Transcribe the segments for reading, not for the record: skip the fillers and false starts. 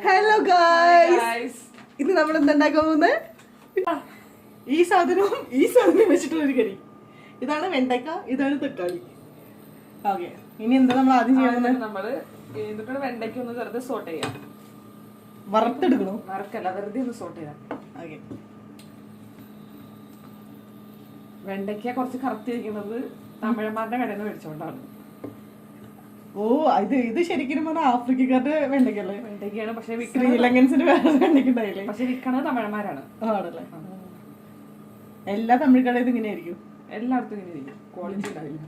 Hello guys, ഇന്ന് നമ്മൾ എന്താക്കാൻ പോകുന്നത്? ഈ സാധനവും വെച്ചിട്ടുള്ള ഒരു കറി. ഇതാണ് വെണ്ടയ്ക്ക, ഇതാണ് തക്കാളി. ഓക്കെ, ഇനി എന്താ നമ്മൾ ആദ്യം ചെയ്യുന്നത്? നമ്മള് വെണ്ടയ്ക്ക ഒന്ന് വെറുതെ സോട്ട് ചെയ്യാം. വറുത്തെടുക്കണോ? വറക്കല്ല, വെറുതെ ഒന്ന് സോട്ട് ചെയ്യാം. ഓക്കെ. വെണ്ടയ്ക്ക കുറച്ച് കറുത്തിരിക്കുന്നത് തമിഴന്മാരുടെ കടയിൽ നിന്ന് മേടിച്ചോണ്ടാണ്. ഓ, ഇത് ശരിക്കും പറഞ്ഞാൽ ആഫ്രിക്കക്കാരുടെ വെണ്ടയ്ക്കല്ലേ? വെണ്ടയ്ക്കാണ്, പക്ഷെ ശ്രീലങ്കൻസിന്റെ വേറെ വെണ്ടയ്ക്കുണ്ടായില്ലേ? പക്ഷെ വിൽക്കണത് തമിഴന്മാരാണ്. ആണല്ലേ? എല്ലാ തമിഴ് കടയിൽ ഇങ്ങനെയായിരിക്കും. എല്ലായിടത്തും ഇങ്ങനെ ഇരിക്കും. ക്വാളിറ്റി ഉണ്ടാവില്ല.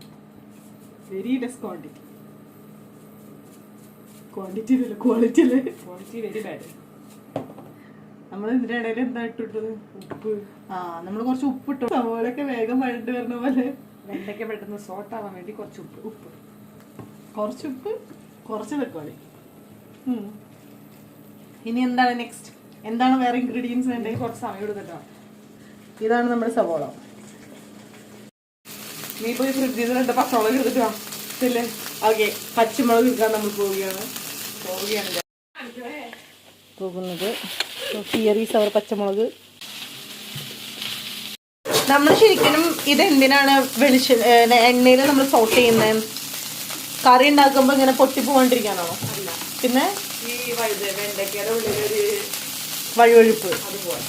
Very less quantity. ക്വാണ്ടിറ്റി അല്ലേ, ക്വാളിറ്റി അല്ലേ? Quality very bad. നമ്മൾ ഇതിന്റെ ഇടയിൽ എന്താ ഇട്ടിട്ടത്? ഉപ്പ്. നമ്മൾ കുറച്ച് ഉപ്പ് ഇട്ടു. സവോളൊക്കെ വേഗം വഴണ്ട് വരുന്ന പോലെ. വെണ്ടയ്ക്ക പെട്ടെന്ന് സോട്ട് ആവാൻ വേണ്ടി കുറച്ച് ഉപ്പ്. കുറച്ച് ഉപ്പ്, കുറച്ച് തക്കാളി. ഇനി എന്താണ് നെക്സ്റ്റ്? എന്താണ് വേറെ ഇൻഗ്രീഡിയൻസ് വേണ്ടത്? കുറച്ച് സമയം എടുത്തിട്ടോ. ഇതാണ് നമ്മുടെ സവോള. നീ പോയി ഫ്രിഡ്ജിൽ നിന്ന് 2 പച്ചമുളക് എടുത്തിട്ടോ. ഓക്കെ, പച്ചമുളക് എടുക്കാൻ നമ്മൾ പോകുന്നത് പച്ചമുളക്. നമ്മൾ ശരിക്കും ഇതെന്തിനാണ് എണ്ണയിൽ നമ്മൾ സോട്ട് ചെയ്യുന്നത്? കറി ഉണ്ടാക്കുമ്പോ ഇങ്ങനെ പൊട്ടിപ്പോണ്ടിരിക്കാനോ? പിന്നെ ഈ വെണ്ടയ്ക്കയുടെ ഉള്ളിലൊരു വഴുവഴുപ്പ് അതുപോലെ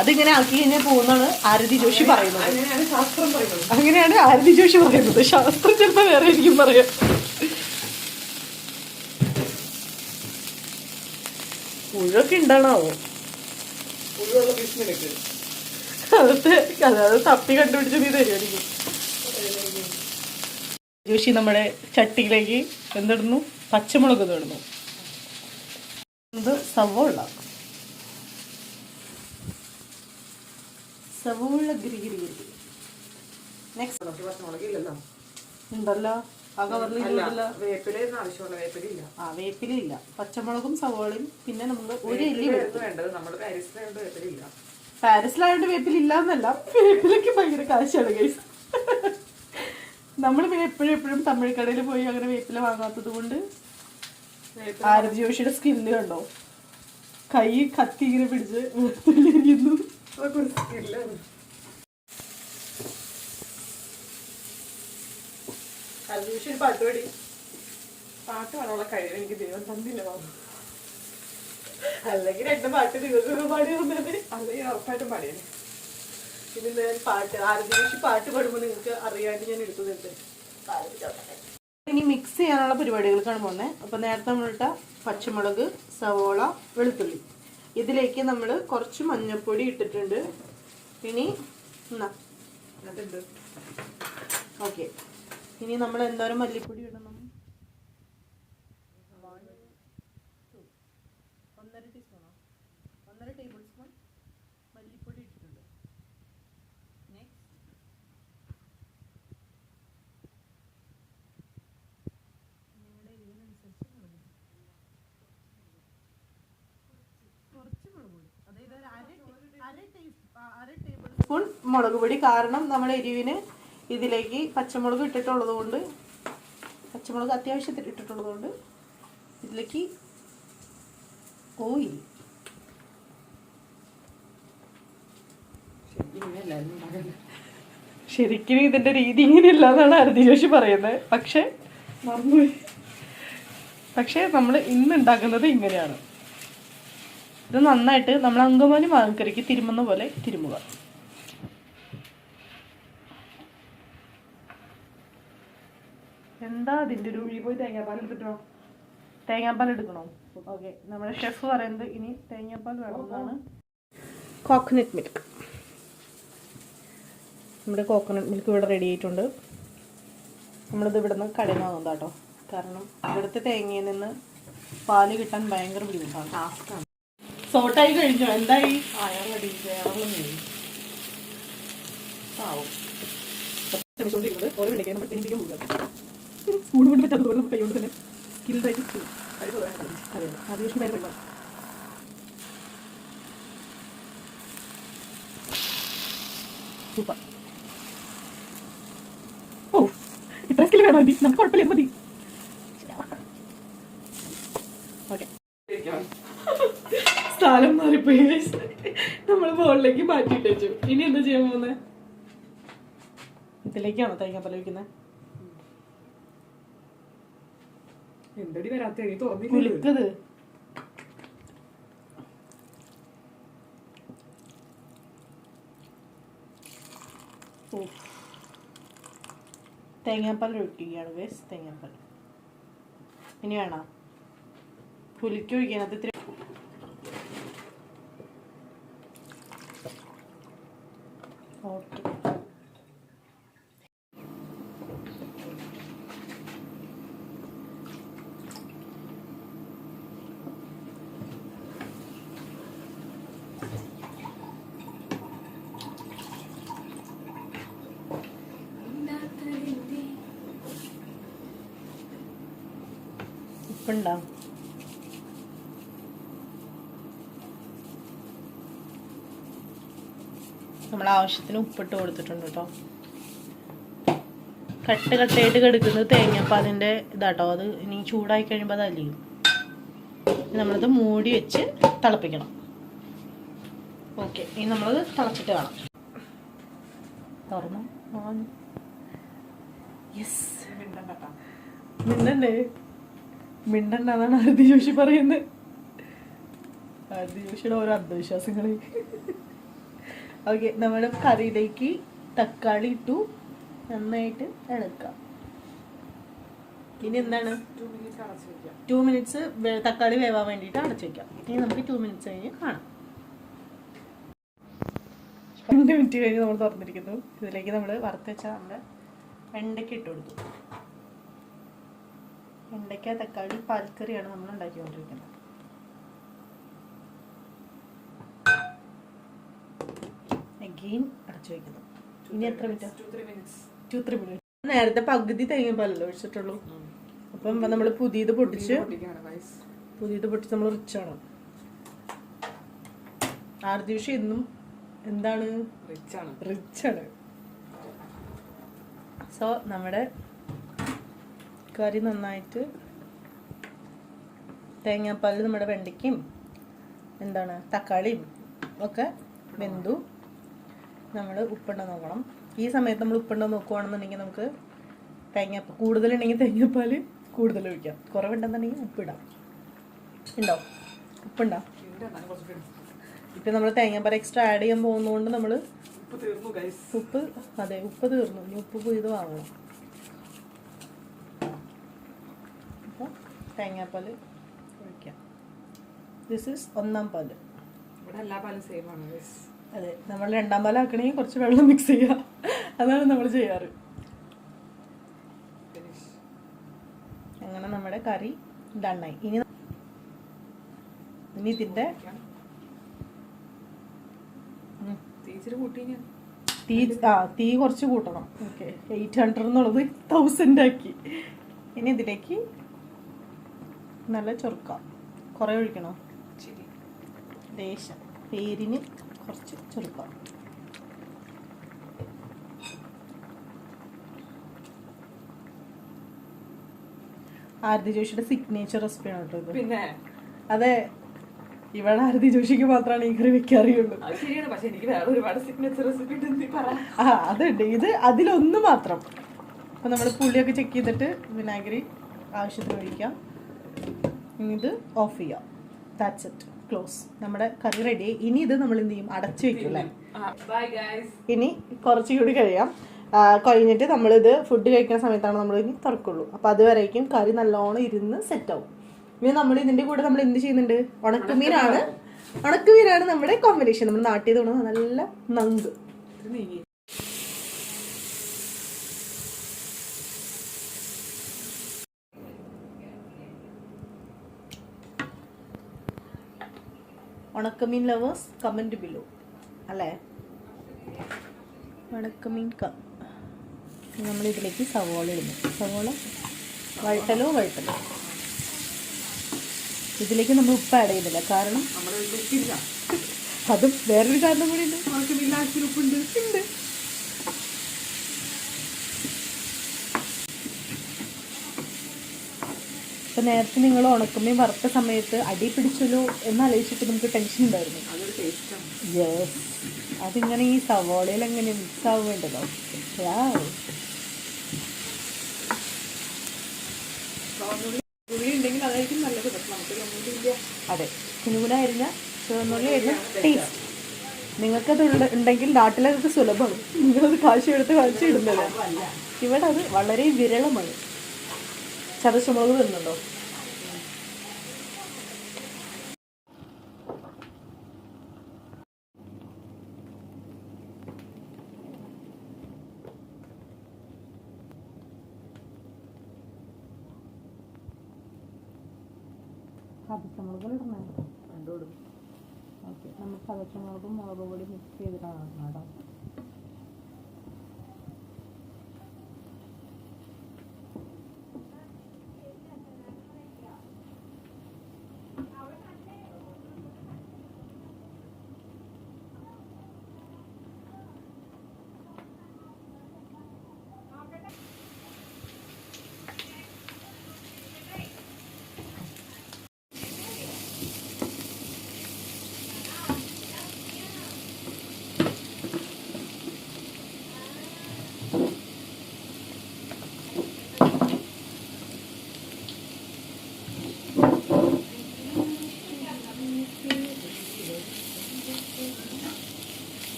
അതിങ്ങനെ ആക്കി കഴിഞ്ഞാൽ പോകുന്നതാണ് ആരതി ജോഷി പറയുന്നത്. അങ്ങനെയാണ് ശാസ്ത്രം പറയുന്നത്. അങ്ങനെയാണ് ആരതി ജോഷി പറയുന്നത്. ശാസ്ത്രം ചിലപ്പോ വേറെ ആയിരിക്കും പറയാം. പുഴൊക്കെ ഉണ്ടാണാവോ? പുഴുള്ള പീസ് നിനക്ക് അതായത് തപ്പി കണ്ടുപിടിച്ച് നീ തരുമായിരിക്കും. ജോഷി നമ്മുടെ ചട്ടിയിലേക്ക് എന്തിടുന്നു? പച്ചമുളക് ഇടുന്നു. ഇത് സവോള ഉണ്ടല്ലോ. വേപ്പിലില്ല, പച്ചമുളകും സവോളയും. പിന്നെ നമ്മൾ ഒരു എല്ലി പാരീസിലായോണ്ട് വേപ്പിലില്ല എന്നല്ല, വേപ്പിലൊക്കെ ഭയങ്കര കാശാണ് ഗൈസ്. നമ്മൾ പിന്നെ എപ്പോഴും തമിഴ് കടയിൽ പോയി അങ്ങനെ വേപ്പില വാങ്ങാത്തത് കൊണ്ട് ആരതി ജോഷിയുടെ സ്കില്ല് കണ്ടോ? കൈ കത്തി ഇങ്ങനെ പിടിച്ച് വെളുത്തുള്ളിരിക്കുന്നു. പാട്ട് പാടാനുള്ള കഴിവ് എനിക്ക് ദൈവം തന്നില്ല. അല്ലെങ്കിൽ 2 പാട്ട് നിങ്ങൾക്ക് പാടി വന്നത്. അല്ലെങ്കിൽ ഉറപ്പായിട്ടും പാടിയത്. പിന്നെ പാട്ട് ആരതി ജോഷി പാട്ട് പാടുമ്പോൾ നിങ്ങൾക്ക് അറിയാണ്ട് ഞാൻ എടുക്കുന്നുണ്ട്. ഇനി മിക്സ് ചെയ്യാനുള്ള പരിപാടികൾക്കാണ് പോകുന്നത്. അപ്പൊ നേരത്തെ നമ്മളിട്ട പച്ചമുളക്, സവോള, വെളുത്തുള്ളി, ഇതിലേക്ക് നമ്മൾ കുറച്ച് മഞ്ഞൾപ്പൊടി ഇട്ടിട്ടുണ്ട്. ഇനി ഓക്കെ, ഇനി നമ്മൾ എന്തോരം മല്ലിപ്പൊടി ഇടണം? 1.5 ടീസ്പൂണോ? 1.5 ടേബിൾ സ്പൂൺ മല്ലിപ്പൊടി ഇട്ടിട്ടുണ്ട്. സ്പൂൺ മുളക് പൊടി. കാരണം നമ്മുടെ എരിവിന് ഇതിലേക്ക് പച്ചമുളക് ഇട്ടിട്ടുള്ളത് കൊണ്ട്, പച്ചമുളക് അത്യാവശ്യത്തിൽ ഇട്ടിട്ടുള്ളത് കൊണ്ട് ഇതിലേക്ക് ഓയിൽ. ശരിക്കും ഇതിന്റെ രീതി ഇങ്ങനെയല്ല എന്നാണ് ആരതി ജോഷി പറയുന്നത്. പക്ഷേ നമ്മൾ ഇന്ന് ഉണ്ടാക്കുന്നത് ഇങ്ങനെയാണ്. ഇത് നന്നായിട്ട് നമ്മൾ അങ്കമാലി മാങ്ങക്കറിക്ക് തിരുമുന്ന പോലെ തിരുമുക. എന്താ അതിൻ്റെ ഒരു പോയി തേങ്ങാപ്പാൽ എടുത്തിട്ടോ. തേങ്ങാപ്പാൽ എടുക്കണോ? ഓക്കെ, നമ്മുടെ ഷെഫ് പറയുന്നത് ഇനി തേങ്ങാപ്പാൽ വേണമെന്നാണ്. Coconut milk. നമ്മുടെ കോക്കനട്ട് മിൽക്ക് ഇവിടെ റെഡി ആയിട്ടുണ്ട്. നമ്മളിത് ഇവിടെ നിന്ന് കടയിൽ നിന്ന് വാങ്ങുന്നത് കേട്ടോ. കാരണം ഇവിടുത്തെ തേങ്ങയിൽ നിന്ന് പാല് കിട്ടാൻ ഭയങ്കര ബുദ്ധിമുട്ടാണ്, ടാസ്ക്കാണ്. സോട്ടായി കഴിഞ്ഞോ? എന്തായി? സ്പൂൺ കൊണ്ട് പറ്റാത്തതുപോലെ കൈ കൊണ്ട് തന്നെ സ്കിൽഡായിട്ട് സൂപ്പർ. ഓ, ഇത്ര സ്കിൽ വേണോ? നമുക്ക് കുഴപ്പമില്ല, മതി. ഓക്കെ, വെക്കാം. സ്ഥലം മാറിപ്പോയി guys. നമ്മള് ബോളിലേക്ക് മാറ്റിയിട്ട് വെച്ചു. ഇനി എന്താ ചെയ്യാൻ പോകുന്നത്? ഇതിലേക്കാണോ തേങ്ങാപ്പാൽ ഒഴിക്കുന്നത്? എന്തടി വരാത്ത എനിക്ക് തോന്നില്ല. കുലുക്കത് തേങ്ങാപ്പാൽ ഒഴിക്കുകയാണ് ഗൈസ്. തേങ്ങാപ്പാൽ ഇനി വേണം പുലിക്ക് ഒഴിക്കാനത് ഇത്തിരി ഓക്കെ. ഉപ്പുണ്ടാവും. നമ്മൾ ആവശ്യത്തിന് ഉപ്പിട്ട് കൊടുത്തിട്ടുണ്ട് കേട്ടോ. കട്ടയായിട്ട് കിടക്കുന്നത് തേങ്ങാപ്പാലിൻ്റെ ഇതാട്ടോ. അത് ഇനി ചൂടായി കഴിയുമ്പോൾ അത് അലിയും. നമ്മളത് മൂടി വെച്ച് തിളപ്പിക്കണം. ഓക്കെ, ഇനി നമ്മളത് തിളച്ചിട്ട് കാണാം. തുറന്നു. യെസ്, മിണ്ടണ്ടേ? മിണ്ടണ്ടെന്നാണ് ആരതി ജോഷി പറയുന്നത്. ആരതി ജോഷിയുടെ ഓരോ അന്ധവിശ്വാസങ്ങൾ. ഓക്കെ, നമ്മുടെ കറിയിലേക്ക് തക്കാളി ഇട്ടു, നന്നായിട്ട് ഇളക്കാം. ഇനി എന്താണ്? 2 മിനിറ്റ്സ് തക്കാളി വേവാൻ വേണ്ടിയിട്ട് അടച്ചു വെക്കാം. ഇനി നമുക്ക് 2 മിനിറ്റ്സ് കഴിഞ്ഞ് കാണാം. 2 മിനിറ്റ് കഴിഞ്ഞ് നമ്മൾ തുറന്നിരിക്കുന്നു. ഇതിലേക്ക് നമ്മൾ വറുത്ത് വെച്ചാൽ നമ്മുടെ വെണ്ടയ്ക്ക ഇട്ട് കൊടുത്തു. വെണ്ടയ്ക്ക തക്കാളി പാൽക്കറിയാണ് നമ്മൾ ഉണ്ടാക്കിക്കൊണ്ടിരിക്കുന്നത്. അഗെയിൻ അടച്ചു വയ്ക്കുന്നു. ഇനി എത്ര മിനിറ്റ്? 2-3 മിനിറ്റ്. നേരത്തെ പകുതി തേങ്ങാപ്പാലല്ലോ ഒഴിച്ചിട്ടുള്ളൂ. അപ്പം നമ്മൾ പുതിയത് പൊട്ടിച്ച് നമ്മൾ റിച്ചാണ്. ആരതി ജോഷി എന്നും എന്താണ്? റിച്ചാണ്. സോ നമ്മുടെ കറി നന്നായിട്ട് തേങ്ങാപ്പാലിൽ നമ്മുടെ വെണ്ടയ്ക്കും എന്താണ് തക്കാളിയും ഒക്കെ വെന്തു. നമ്മൾ ഉപ്പുണ്ടോ നോക്കണം. ഈ സമയത്ത് നമ്മൾ ഉപ്പുണ്ടോ നോക്കുകയാണെന്നുണ്ടെങ്കിൽ നമുക്ക് കൂടുതലുണ്ടെങ്കിൽ തേങ്ങാപ്പാൽ കൂടുതൽ ഒഴിക്കാം. കുറവുണ്ടെന്നുണ്ടെങ്കിൽ ഉപ്പിടാം. ഉണ്ടോ? ഉപ്പുണ്ടോ? ഇപ്പം നമ്മൾ തേങ്ങാപ്പാൽ എക്സ്ട്രാ ആഡ് ചെയ്യാൻ പോകുന്നതുകൊണ്ട് നമ്മൾ ഉപ്പ് തീർന്നു. ഇനി ഉപ്പ് പുതിയത് വാങ്ങണം. അപ്പോൾ തേങ്ങാപ്പാൽ ഒഴിക്കാം. ദിസ് ഈസ് 1-ാം പാല്. ഇവിടെ എല്ലാ പാലും സെയിം ആണ്. അതെ, നമ്മൾ 2-ാം പാലാക്കണമെങ്കിൽ കുറച്ച് വെള്ളം മിക്സ് ചെയ്യുക. അതാണ് നമ്മൾ ചെയ്യാറ്. അങ്ങനെ നമ്മുടെ കറി ഡണ്ണായി. ഇനി ഇതിൻ്റെ തീ കുറച്ച് കൂട്ടണം. ഓക്കെ, 800 എന്നുള്ളത് 1000 ആക്കി. ഇനി ഇതിലേക്ക് നല്ല ചൊറുക്കാം. കുറേ ഒഴിക്കണോ? ലേശം പേരിന് കുറച്ച് ചൊറുക്കാം. ആരതി ജോഷിയുടെ സിഗ്നേച്ചർ റെസിപ്പിയാണ് കേട്ടോ ഇത്. പിന്നെ അതെ, ഇവിടെ ആരതി ജോഷിക്ക് മാത്രമാണ് ഈ കറി വെക്കാറിയുള്ളൂ. പക്ഷെ എനിക്ക് വേറെ ഒരുപാട് സിഗ്നേച്ചർ റെസിപ്പി അതുണ്ട്. ഇത് അതിലൊന്ന് മാത്രം. അപ്പൊ നമ്മൾ പുളിയൊക്കെ ചെക്ക് ചെയ്തിട്ട് വിനാഗിരി ആവശ്യത്തിന് ഒഴിക്കാം. ഇത് ഓഫ് ചെയ്യാം. That's it. ക്ലോസ്. നമ്മുടെ കറി റെഡി. ഇനി ഇത് നമ്മൾ എന്ത് ചെയ്യും? അടച്ചു വെക്കും അല്ലേ? ഇനി കുറച്ചുകൂടി കഴിയാം. കഴിഞ്ഞിട്ട് നമ്മളിത് ഫുഡ് കഴിക്കുന്ന സമയത്താണ് നമ്മൾ ഇനി തുറക്കുള്ളൂ. അപ്പോൾ അതുവരേക്കും കറി നല്ലോണം ഇരുന്ന് സെറ്റാവും. ഇനി നമ്മൾ ഇതിൻ്റെ കൂടെ നമ്മൾ എന്ത് ചെയ്യുന്നുണ്ട്? ഉണക്കമീനാണ് നമ്മുടെ കോമ്പിനേഷൻ. നമ്മൾ നാട്ടിൽ തോന്നുന്നത് നല്ല നങ്ക്. ഉണക്കമീൻ ലവേഴ്സ് കമൻറ്റ് ബിലോ അല്ലേ? ഉണക്കമീൻ നമ്മളിതിലേക്ക് സവോള ഇടുന്നു. സവോള വഴട്ടലോ ഇതിലേക്ക് നമ്മൾ ഉപ്പ് ആഡ് ചെയ്യുന്നില്ല. കാരണം അതും വേറൊരു കാരണം കൂടി ഉണ്ട്. ഉപ്പുണ്ട്. അപ്പം നേരത്തെ നിങ്ങൾ ഉണക്കമീൻ വറുത്ത സമയത്ത് അടി പിടിച്ചല്ലോ എന്നാലോചിച്ചിട്ട് നമുക്ക് ടെൻഷൻ ഉണ്ടായിരുന്നു. അതൊരു ടേസ്റ്റാണ്. യെസ്, അതിങ്ങനെ ഈ സവോളയിൽ എങ്ങനെ മിക്സ് ആവേണ്ടതോ. ഉള്ളി ഉണ്ടെങ്കിൽ അതായിരിക്കും നല്ലത്. പക്ഷെ നമുക്ക് ഇല്ല. അതെ, കുനുകുനായിരുന്ന ചുവന്നുള്ളി ആയിരുന്ന ടേസ്റ്റ്. നിങ്ങൾക്കത് ഉണ്ടെങ്കിൽ നാട്ടിലത് സുലഭമാണ്. നിങ്ങളത് കാശ് എടുത്ത് കഴിച്ചിടുന്നത്. ഇവിടെ അത് വളരെ വിരളമാണ്. ചതച്ചമുളക് വരുന്നുണ്ടോ? ചതച്ചമുളക് ഇടണേ? രണ്ടോടും ഓക്കെ, നമ്മൾ ചതച്ചമുളകും മുളക് പൊടി മിക്സ് ചെയ്തിട്ടാണ് കേട്ടോ.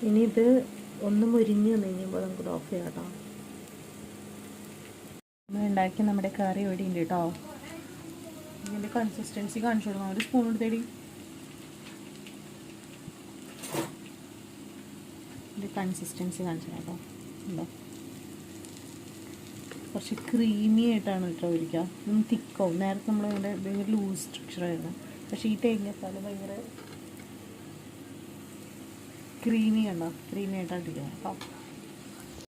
ഇനി ഇത് ഒന്ന് മുരിഞ്ഞ് കഴിഞ്ഞപ്പോൾ നമുക്ക് ഓഫ് ചെയ്യാം കേട്ടോ. നമ്മൾ ഉണ്ടാക്കി നമ്മുടെ കറി ഇവിടെ ഉണ്ട് കേട്ടോ. ഇതിൻ്റെ കൺസിസ്റ്റൻസി കാണിച്ചു കൊടുക്കണം. ഒരു സ്പൂൺ എടുത്തേടി. ഇതിൻ്റെ കൺസിസ്റ്റൻസി കാണിച്ചു കേട്ടോ. ഉണ്ടോ? കുറച്ച് ക്രീമി ആയിട്ടാണ് കേട്ടോ ഇരിക്കുക. ഒന്ന് തിക്കാവും. നേരത്തെ നമ്മൾ അതിൻ്റെ ഭയങ്കര ലൂസ് സ്ട്രക്ചറായിരുന്നു. പക്ഷേ ഈ തേങ്ങാപ്പാൽ ഭയങ്കര ക്രീമി കണ്ടോ? ക്രീമി ആയിട്ടാണ് ഇരിക്കുന്നത് കേട്ടോ.